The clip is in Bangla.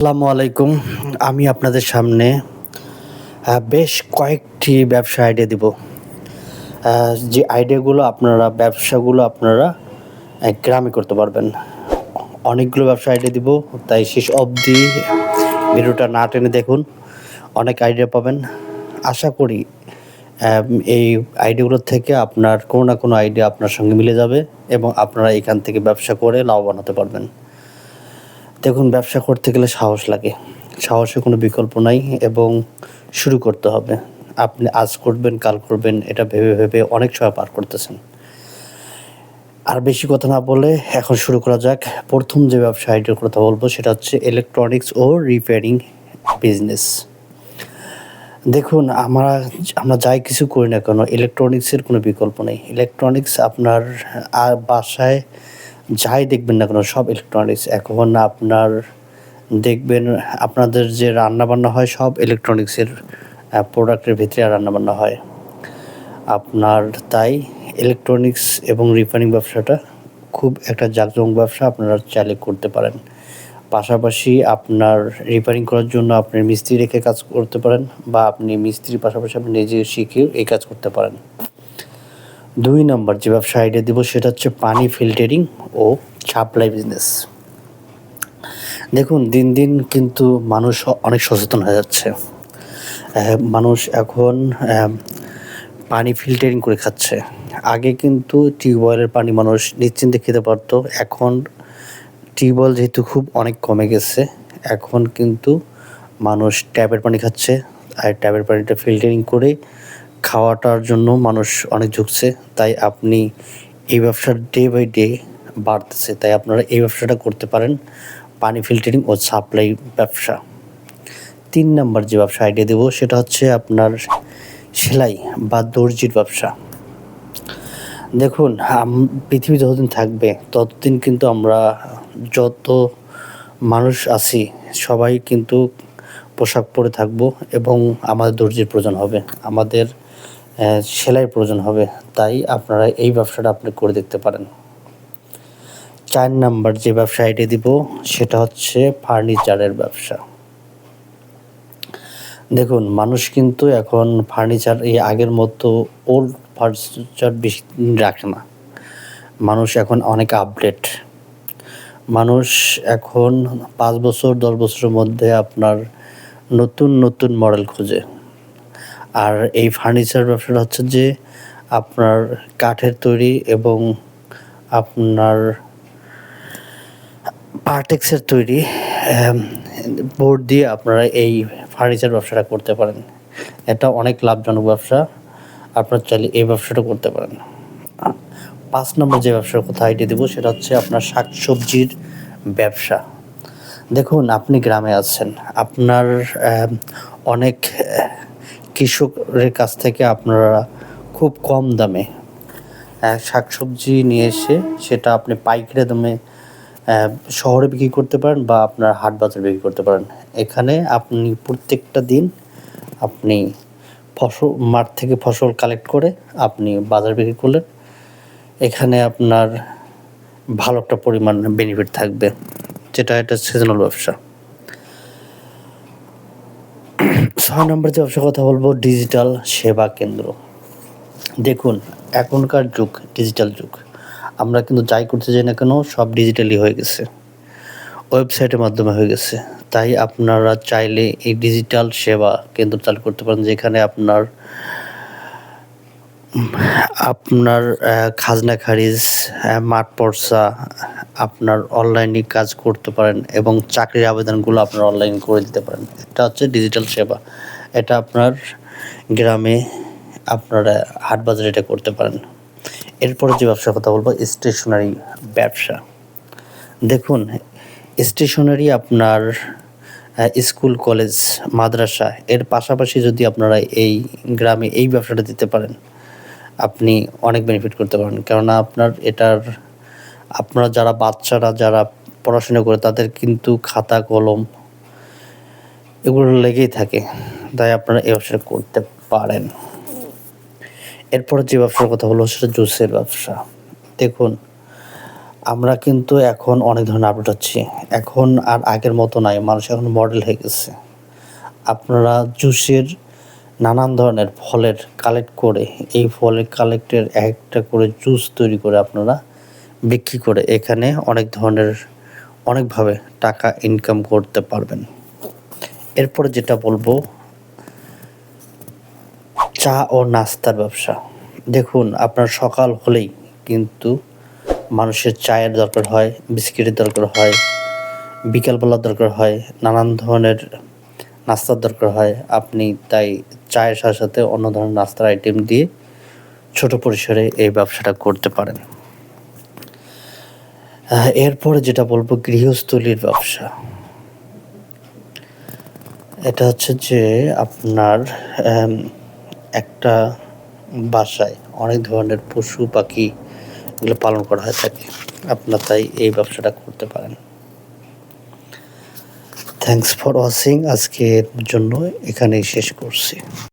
আসসালামু আলাইকুম। আমি আপনাদের সামনে বেশ কয়েকটি ব্যবসা আইডিয়া দিব। যে আইডিয়াগুলো ব্যবসাগুলো আপনারা গ্রামে করতে পারবেন। অনেকগুলো ব্যবসা আইডিয়া দিব, তাই শেষ অবধি ভিডিওটা না টেনে দেখুন। অনেক আইডিয়া পাবেন। আশা করি এই আইডিয়াগুলোর থেকে আপনার কোনো না কোনো আইডিয়া আপনার সঙ্গে মিলে যাবে এবং আপনারা এখান থেকে ব্যবসা করে লাভবান হতে পারবেন। দেখুন, ব্যবসা করতে গেলে সাহস লাগে। সাহসের কোনো বিকল্প নাই এবং শুরু করতে হবে। আপনি আজ করবেন, কাল করবেন এটা ভেবে, ভেবে অনেক সময় পার করতেছেন। আর বেশি কথা না বলে এখন শুরু করা যাক। ১ম যে ব্যবসা আইডিয়ার কথা বলব সেটা হচ্ছে ইলেকট্রনিক্স ও রিপেয়ারিং বিজনেস। দেখুন, আমরা যাই কিছু করি না কেন ইলেকট্রনিক্সের কোনো বিকল্প নেই। ইলেকট্রনিক্স আপনার বাসায় যাই দেখবেন না কেন সব ইলেকট্রনিক্স। এখন আপনার দেখবেন আপনাদের যে রান্নাবান্না হয় সব ইলেকট্রনিক্সের প্রোডাক্টের ভিতরে রান্নাবান্না হয়। আপনার তাই ইলেকট্রনিক্স এবং রিপেয়ারিং ব্যবসাটা খুব একটা জাঁকজমক ব্যবসা, আপনারা চাইলে করতে পারেন। পাশাপাশি আপনার রিপেয়ারিং করার জন্য আপনি মিস্ত্রি রেখে কাজ করতে পারেন বা আপনি মিস্ত্রির পাশাপাশি আপনি নিজে শিখেও এই কাজ করতে পারেন। ২ নাম্বার যে ব্যবসা আইডিয়া দিব সেটা হচ্ছে পানি ফিল্টারিং ও সাপ্লাই বিজনেস। দেখুন, দিন, দিন কিন্তু মানুষ অনেক সচেতন হয়ে যাচ্ছে। মানুষ এখন পানি ফিল্টারিং করে খাচ্ছে। আগে কিন্তু টিউবওয়েলের পানি মানুষ নিশ্চিন্তে খেতে পারত। এখন টিউবওয়েল যেহেতু খুব অনেক কমে গেছে, এখন কিন্তু মানুষ ট্যাপের পানি খাচ্ছে। আর ট্যাপের পানিটা ফিল্টারিং করে খাওয়াটার জন্য মানুষ অনেক ঝুঁকছে। তাই আপনি এই ব্যবসা ডে বাই ডে বাড়তেছে। তাই আপনারা এই ব্যবসাটা করতে পারেন, পানি ফিল্টারিং ও সাপ্লাই ব্যবসা। ৩ নাম্বার যে ব্যবসা আইডিয়া দেব সেটা হচ্ছে আপনার সেলাই বা দর্জির ব্যবসা। দেখুন, পৃথিবী যতদিন থাকবে ততদিন কিন্তু আমরা যত মানুষ আছি সবাই কিন্তু পোশাক পরে থাকবো এবং আমাদের দর্জির প্রয়োজন হবে, আমাদের সেলাইয়ের প্রয়োজন হবে। তাই আপনারা এই ব্যবসাটা আপনি করে দেখতে পারেন। ৪ নাম্বার যে ব্যবসা আইডিয়া দিব সেটা হচ্ছে ফার্নিচারের ব্যবসা। দেখুন, মানুষ কিন্তু এখন ফার্নিচার এই আগের মতো ওল্ড ফার্নিচার বেশি দিন রাখে না। মানুষ এখন অনেক আপডেট। মানুষ এখন ৫ বছর ১০ বছরের মধ্যে আপনার নতুন, নতুন মডেল খোঁজে। আর এই ফার্নিচার ব্যবসাটা হচ্ছে যে আপনার কাঠের তৈরি এবং আপনার পার্টেক্সের তৈরি বোর্ড দিয়ে আপনারা এই ফার্নিচার ব্যবসাটা করতে পারেন। এটা অনেক লাভজনক ব্যবসা। আপনারা চাইলে এই ব্যবসাটা করতে পারেন। ৫ নম্বর যে ব্যবসার কথা আইডিয়া দেব সেটা হচ্ছে আপনার শাকসবজির ব্যবসা। দেখুন, আপনি গ্রামে আছেন। আপনার অনেক কৃষকের কাছ থেকে আপনারা খুব কম দামে শাকসবজি নিয়ে এসে সেটা আপনি পাইকারি দামে শহরে বিক্রি করতে পারেন বা আপনার হাট বাজারে বিক্রি করতে পারেন। এখানে আপনি প্রত্যেকটা দিন আপনি মাঠ থেকে ফসল কালেক্ট করে আপনি বাজারে বিক্রি করলেন। এখানে আপনার ভালো একটা পরিমাণ বেনিফিট থাকবে, যেটা এটা সিজনাল ব্যবসা। ৬ নম্বর যে ব্যবসার কথা বলব ডিজিটাল সেবা কেন্দ্র। দেখুন, এখনকার যুগ ডিজিটাল যুগ। আমরা কিন্তু যাই করতে যাই না কেন সব ডিজিটালি হয়ে গেছে, ওয়েবসাইটের মাধ্যমে হয়ে গেছে। তাই আপনারা চাইলে এই ডিজিটাল সেবা কেন্দ্র চালু করতে পারেন, যেখানে আপনার খাজনা খারিজ, মাঠ পর্চা আপনার অনলাইনে কাজ করতে পারেন এবং চাকরির আবেদনগুলো আপনার অনলাইন করে দিতে পারেন। এটা হচ্ছে ডিজিটাল সেবা। এটা আপনার গ্রামে আপনারা হাট বাজারে এটা করতে পারেন। এরপরে যে ব্যবসার কথা বলবো স্টেশনারি ব্যবসা। দেখুন, স্টেশনারি আপনার স্কুল, কলেজ, মাদ্রাসা এর পাশাপাশি যদি আপনারা এই গ্রামে এই ব্যবসাটা দিতে পারেন, আপনি অনেক বেনিফিট করতে পারেন। কেননা আপনারা যারা বাচ্চারা যারা পড়াশোনা করে তাদের কিন্তু খাতা কলম এগুলো লেগেই থাকে। তাই আপনারা এই ব্যবসাটা করতে পারেন। এরপরে যে ব্যবসার কথা বলবো সেটা জুসের ব্যবসা। দেখুন, আমরা কিন্তু এখন অনেক ধরনের আপডেট হচ্ছি। এখন আর আগের মতো নাই। মানুষ এখন মডেল হয়ে গেছে। আপনারা জুসের নানান ধরনের ফলের কালেক্ট করে, এই ফলের কালেক্টের একটা করে জুস তৈরি করে আপনারা বিক্রি করে এখানে অনেক ধরনের অনেকভাবে টাকা ইনকাম করতে পারবেন। এরপরে যেটা বলবো, চা ও নাস্তার ব্যবসা। দেখুন, আপনার সকাল হলেই কিন্তু মানুষের চায়ের দরকার হয়, বিস্কিটের দরকার হয়, বিকালবেলার দরকার হয়, নানান ধরনের নাস্তার দরকার হয়। আপনি তাই চায়ের সাথে, সাথে অন্য ধরনের নাস্তার আইটেম দিয়ে ছোট পরিসরে এই ব্যবসাটা করতে পারেন। এরপরে যেটা বলবো, গৃহস্থলীর ব্যবসা। এটা হচ্ছে যে আপনার একটা বাসায় অনেক ধরনের পশু পাখি এগুলো পালন করা হয়ে থাকে। আপনার তাই এই ব্যবসাটা করতে পারেন। Thanks for watching. আজকের জন্য এখানেই শেষ করছি।